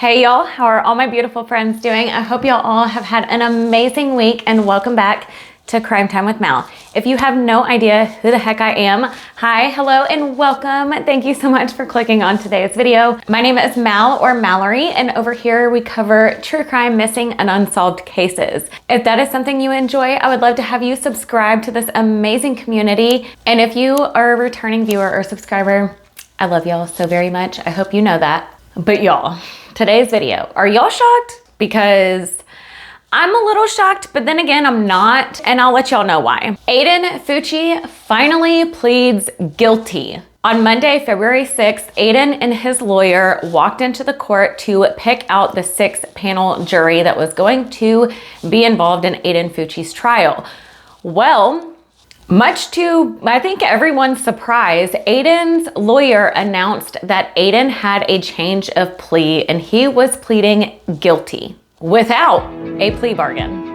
Hey y'all, how are all my beautiful friends doing? I hope y'all all have had an amazing week and welcome back to Crime Time with Mal. If you have no idea who the heck I am, hi, hello, and welcome. Thank you so much for clicking on today's video. My name is Mal or Mallori, and over here we cover true crime, missing, and unsolved cases. If that is something you enjoy, I would love to have you subscribe to this amazing community. And if you are a returning viewer or subscriber, I love y'all so very much. I hope you know that. But y'all, today's video, are y'all shocked? Because I'm a little shocked, but then again, I'm not, and I'll let y'all know why. Aiden Fucci finally pleads guilty. On Monday, February 6th, Aiden and his lawyer walked into the court to pick out the 6-panel jury that was going to be involved in Aiden Fucci's trial. Well, much to, I think, everyone's surprise, Aiden's lawyer announced that Aiden had a change of plea and he was pleading guilty without a plea bargain.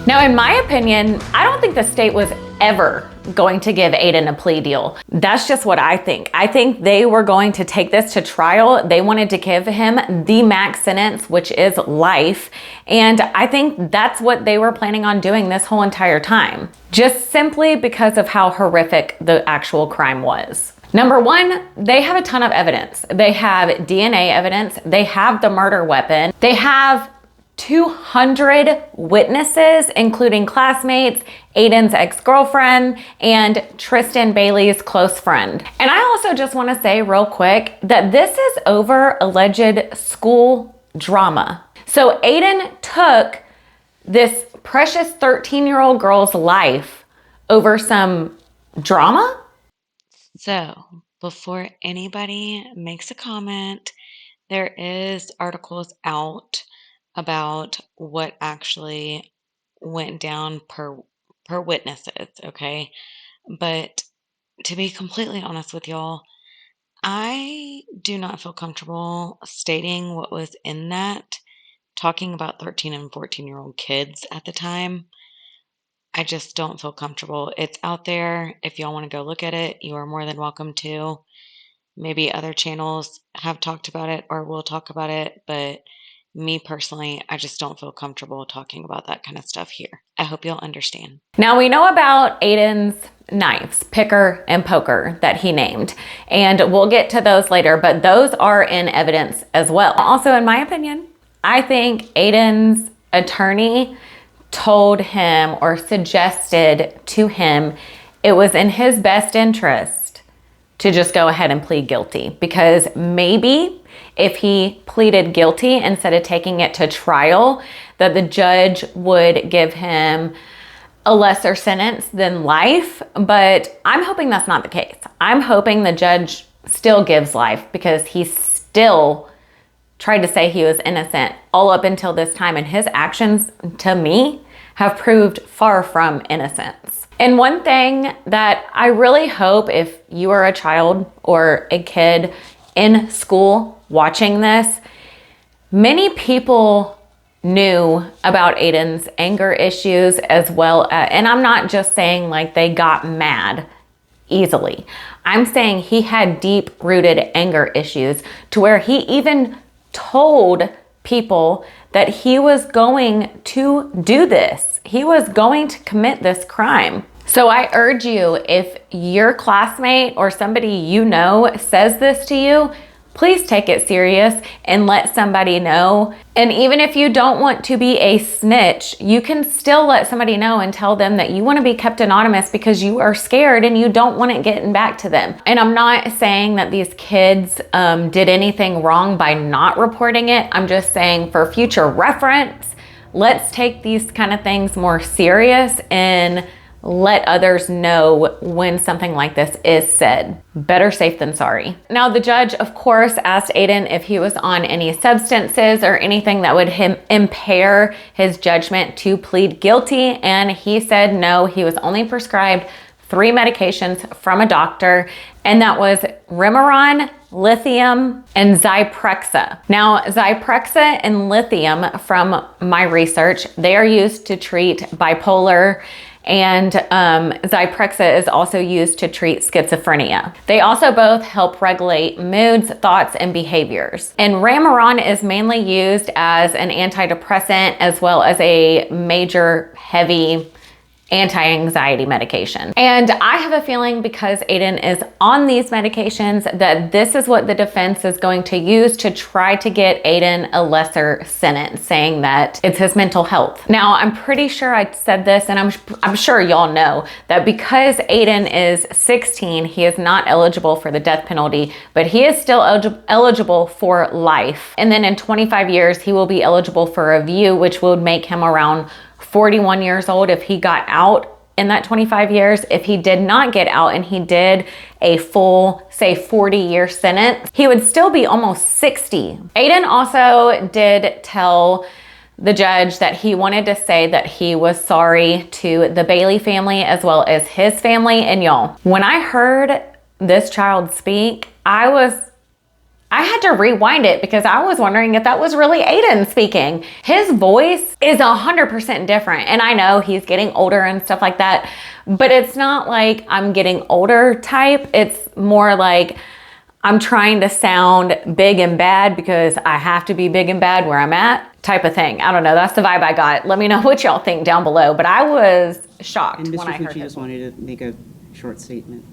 Now, in my opinion, I don't think the state was ever going to give Aiden a plea deal. That's just what I think. I think they were going to take this to trial. They wanted to give him the max sentence, which is life. And I think that's what they were planning on doing this whole entire time, just simply because of how horrific the actual crime was. Number one, they have a ton of evidence. They have DNA evidence. They have the murder weapon. They have 200 witnesses, including classmates, Aiden's ex-girlfriend, and Tristyn Bailey's close friend. And I also just want to say real quick that this is over alleged school drama. So Aiden took this precious 13-year-old girl's life over some drama? So before anybody makes a comment, there is articles out about what actually went down per witnesses, okay? But to be completely honest with y'all, I do not feel comfortable stating what was in that, talking about 13 and 14-year-old kids at the time. I just don't feel comfortable. It's out there. If y'all want to go look at it, you are more than welcome to. Maybe other channels have talked about it or will talk about it, but me personally, I just don't feel comfortable talking about that kind of stuff here. I hope you'll understand. Now we know about Aiden's knives, picker and poker, that he named, and we'll get to those later, but those are in evidence as well. Also, in my opinion, I think Aiden's attorney told him or suggested to him it was in his best interest to just go ahead and plead guilty, because maybe if he pleaded guilty instead of taking it to trial, that the judge would give him a lesser sentence than life. But I'm hoping that's not the case. I'm hoping the judge still gives life, because he still tried to say he was innocent all up until this time, and his actions, to me, have proved far from innocence. And one thing that I really hope, if you are a child or a kid in school watching this, many people knew about Aiden's anger issues as well. And I'm not just saying like they got mad easily. I'm saying he had deep-rooted anger issues to where he even told people that he was going to do this. He was going to commit this crime. So I urge you, if your classmate or somebody you know says this to you, please take it serious and let somebody know. And even if you don't want to be a snitch, you can still let somebody know and tell them that you want to be kept anonymous because you are scared and you don't want it getting back to them. And I'm not saying that these kids did anything wrong by not reporting it. I'm just saying, for future reference, let's take these kind of things more serious and let others know when something like this is said. Better safe than sorry. Now, the judge, of course, asked Aiden if he was on any substances or anything that would impair his judgment to plead guilty, and he said no, he was only prescribed 3 medications from a doctor, and that was Remeron, lithium, and Zyprexa. Now, Zyprexa and lithium, from my research, they are used to treat bipolar, and Zyprexa is also used to treat schizophrenia. They also both help regulate moods, thoughts, and behaviors. And Remeron is mainly used as an antidepressant as well as a major heavy anti-anxiety medication. And I have a feeling, because Aiden is on these medications, that this is what the defense is going to use to try to get Aiden a lesser sentence, saying that it's his mental health. Now, I'm pretty sure I said this, and I'm sure y'all know that because Aiden is 16, he is not eligible for the death penalty, but he is still eligible for life. And then in 25 years, he will be eligible for review, which would make him around 41 years old if he got out in that 25 years. If he did not get out and he did a full, say, 40-year sentence, he would still be almost 60. Aiden also did tell the judge that he wanted to say that he was sorry to the Bailey family as well as his family. And y'all, when I heard this child speak, I had to rewind it because I was wondering if that was really Aiden speaking. His voice is 100% different. And I know he's getting older and stuff like that, but it's not like I'm getting older type. It's more like I'm trying to sound big and bad because I have to be big and bad where I'm at type of thing. I don't know. That's the vibe I got. Let me know what y'all think down below. But I was shocked when I heard it. And Mr. Fucci just wanted to make a short statement.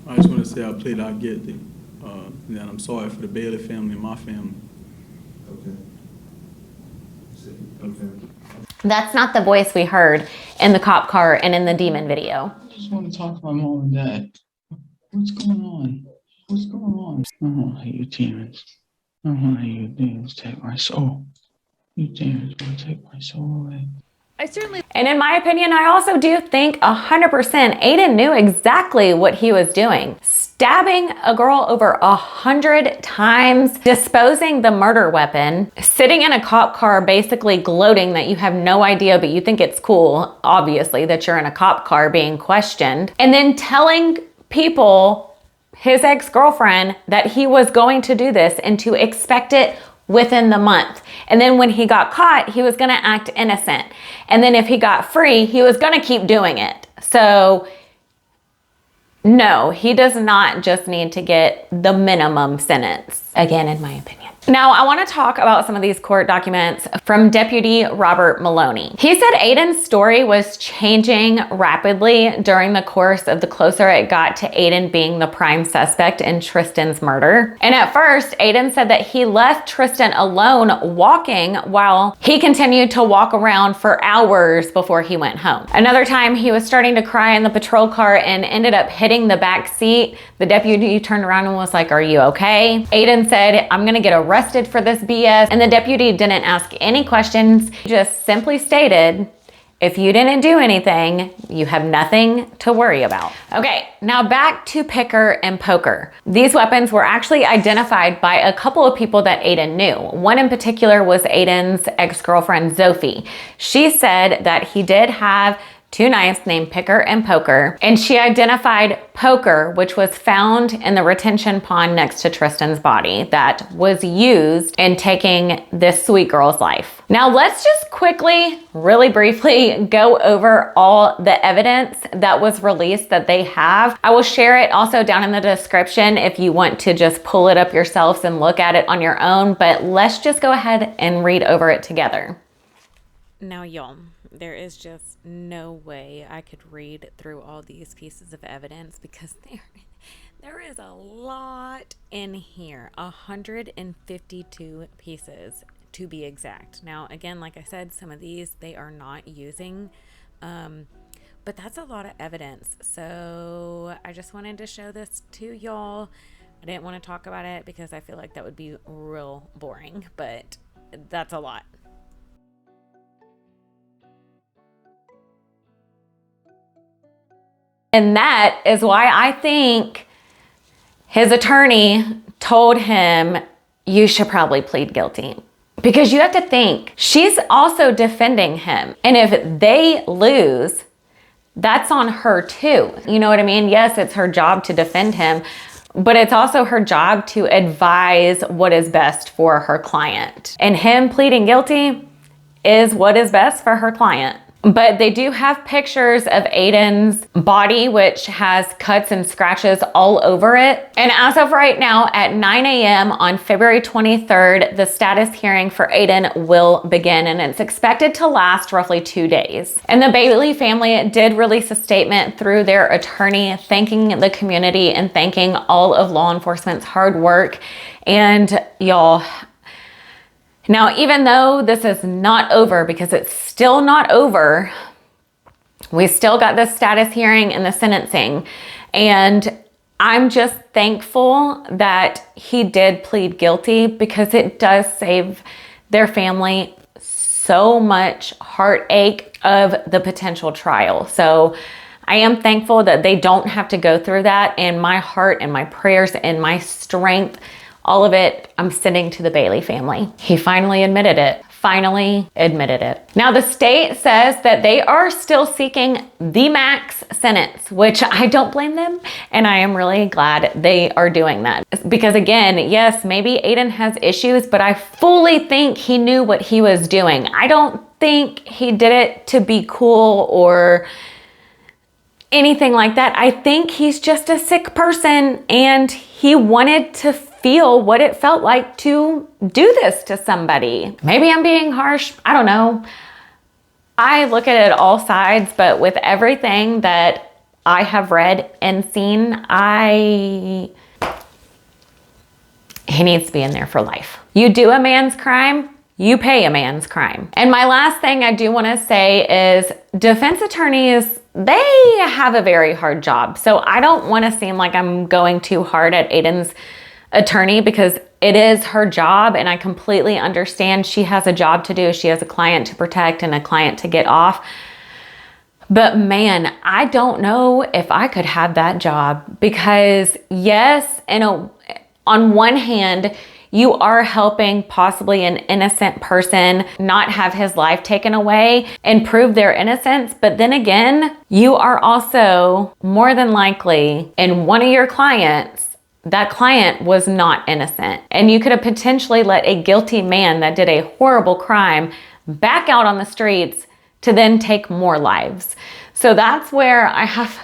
I just want to say I plead not guilty. And I'm sorry for the Bailey family and my family. Okay. That's not the voice we heard in the cop car and in the demon video. I just want to talk to my mom and dad. What's going on? What's going on? I don't want to you demons. I don't want to you demons take my soul. You demons want to take my soul away. And in my opinion, I also do think 100% Aiden knew exactly what he was doing. Stabbing a girl over 100 times, disposing the murder weapon, sitting in a cop car basically gloating that you have no idea, but you think it's cool, obviously, that you're in a cop car being questioned, and then telling people, his ex-girlfriend, that he was going to do this and to expect it within the month. And then when he got caught, he was gonna act innocent. And then if he got free, he was gonna keep doing it. So no, he does not just need to get the minimum sentence, again, in my opinion. Now, I want to talk about some of these court documents from Deputy Robert Maloney. He said Aiden's story was changing rapidly during the course of the closer it got to Aiden being the prime suspect in Tristyn's murder. And at first, Aiden said that he left Tristyn alone walking while he continued to walk around for hours before he went home. Another time, he was starting to cry in the patrol car and ended up hitting the back seat. The deputy turned around and was like, "Are you okay?" Aiden said, "I'm gonna get arrested for this BS." And the deputy didn't ask any questions. He just simply stated, "If you didn't do anything, you have nothing to worry about." Okay, now back to picker and poker. These weapons were actually identified by a couple of people that Aiden knew. One in particular was Aiden's ex-girlfriend, Sophie. She said that he did have 2 knives named Picker and Poker, and she identified Poker, which was found in the retention pond next to Tristyn's body that was used in taking this sweet girl's life. Now let's just quickly, really briefly, go over all the evidence that was released that they have. I will share it also down in the description if you want to just pull it up yourselves and look at it on your own, but let's just go ahead and read over it together. Now, y'all, there is just no way I could read through all these pieces of evidence because there is a lot in here. 152 pieces to be exact. Now, again, like I said, some of these they are not using, but that's a lot of evidence. So I just wanted to show this to y'all. I didn't want to talk about it because I feel like that would be real boring, but that's a lot. And that is why I think his attorney told him, you should probably plead guilty. Because you have to think, she's also defending him. And if they lose, that's on her too. You know what I mean? Yes, it's her job to defend him, but it's also her job to advise what is best for her client. And him pleading guilty is what is best for her client. But they do have pictures of Aiden's body, which has cuts and scratches all over it. And as of right now, at 9 a.m. on February 23rd, the status hearing for Aiden will begin, and it's expected to last roughly 2 days. And the Bailey family did release a statement through their attorney thanking the community and thanking all of law enforcement's hard work. And y'all, now, even though this is not over, because it's still not over, we still got the status hearing and the sentencing. And I'm just thankful that he did plead guilty, because it does save their family so much heartache of the potential trial. So I am thankful that they don't have to go through that. And my heart and my prayers and my strength, all of it, I'm sending to the Bailey family. He finally admitted it. Now, the state says that they are still seeking the max sentence, which I don't blame them. And I am really glad they are doing that. Because again, yes, maybe Aiden has issues, but I fully think he knew what he was doing. I don't think he did it to be cool or anything like that. I think he's just a sick person, and he wanted to feel what it felt like to do this to somebody. Maybe I'm being harsh. I don't know. I look at it all sides, but with everything that I have read and seen, he needs to be in there for life. You do a man's crime, you pay a man's crime. And my last thing I do want to say is defense attorneys, they have a very hard job. So I don't want to seem like I'm going too hard at Aiden's attorney, because it is her job, and I completely understand she has a job to do. She has a client to protect and a client to get off. But man, I don't know if I could have that job, because yes, on one hand, you are helping possibly an innocent person not have his life taken away and prove their innocence. But then again, you are also more than likely in one of your clients, that client was not innocent. And you could have potentially let a guilty man that did a horrible crime back out on the streets to then take more lives. So that's where I have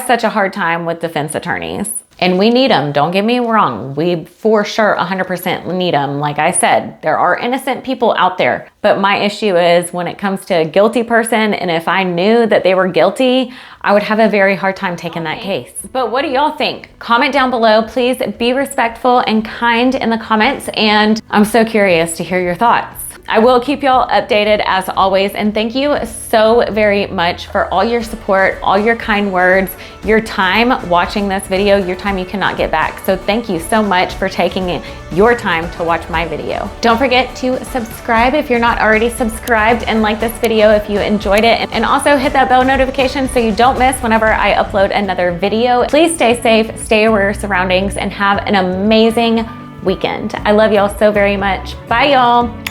such a hard time with defense attorneys. And we need them, don't get me wrong. We for sure 100% need them. Like I said, there are innocent people out there. But my issue is when it comes to a guilty person, and if I knew that they were guilty, I would have a very hard time taking that case. But what do y'all think? Comment down below. Please be respectful and kind in the comments. And I'm so curious to hear your thoughts. I will keep y'all updated as always, and thank you so very much for all your support, all your kind words, your time watching this video, your time you cannot get back. So thank you so much for taking your time to watch my video. Don't forget to subscribe if you're not already subscribed, and like this video if you enjoyed it, and also hit that bell notification so you don't miss whenever I upload another video. Please stay safe, stay aware of your surroundings, and have an amazing weekend. I love y'all so very much. Bye y'all.